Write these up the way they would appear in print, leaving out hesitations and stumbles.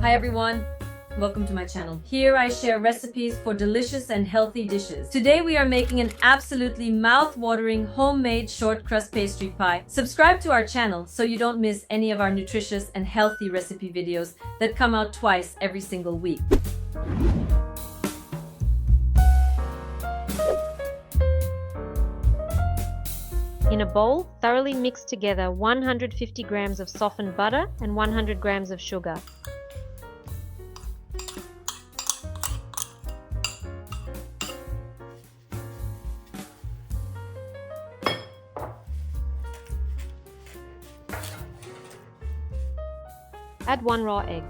Hi everyone, welcome to my channel. Here I share recipes for delicious and healthy dishes. Today we are making an absolutely mouth-watering homemade short crust pastry pie. Subscribe to our channel so you don't miss any of our nutritious and healthy recipe videos that come out twice every single week. In a bowl, thoroughly mix together 150 grams of softened butter and 100 grams of sugar. Add 1 raw egg.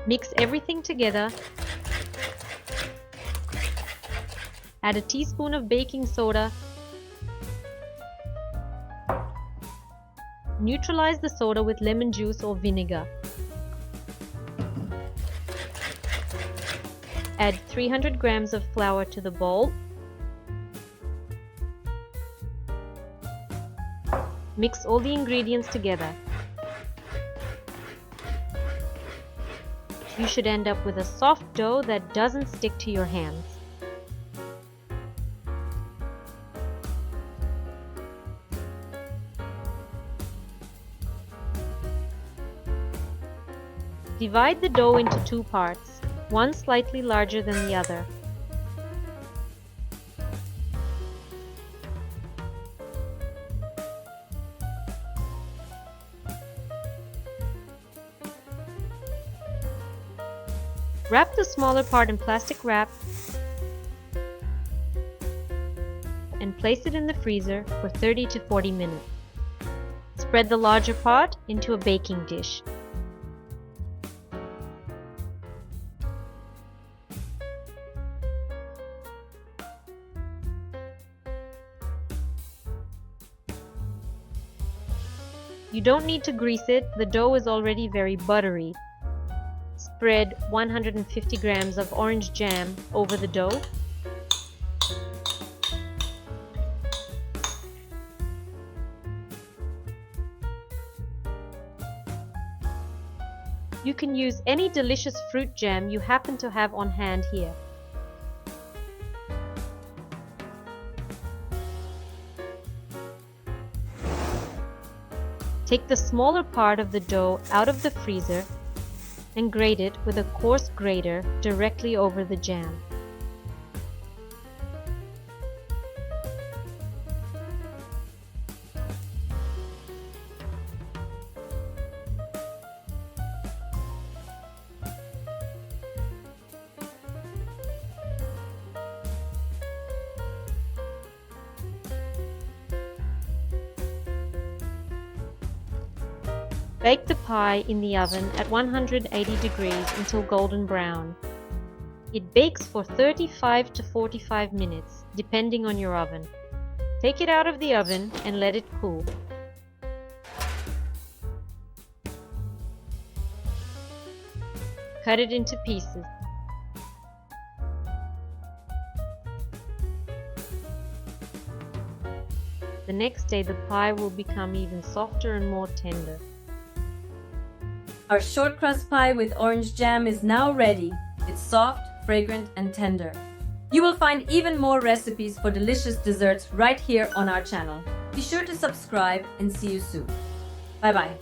Mix everything together. Add a teaspoon of baking soda. Neutralize the soda with lemon juice or vinegar. Add 300 grams of flour to the bowl. Mix all the ingredients together. You should end up with a soft dough that doesn't stick to your hands. Divide the dough into 2 parts, one slightly larger than the other. Wrap the smaller part in plastic wrap and place it in the freezer for 30 to 40 minutes. Spread the larger part into a baking dish. You don't need to grease it, the dough is already very buttery. Spread 150 grams of orange jam over the dough. You can use any delicious fruit jam you happen to have on hand here. Take the smaller part of the dough out of the freezer and grate it with a coarse grater directly over the jam. Bake the pie in the oven at 180 degrees until golden brown. It bakes for 35 to 45 minutes, depending on your oven. Take it out of the oven and let it cool. Cut it into pieces. The next day the pie will become even softer and more tender. Our short crust pie with orange jam is now ready. It's soft, fragrant, and tender. You will find even more recipes for delicious desserts right here on our channel. Be sure to subscribe and see you soon. Bye bye.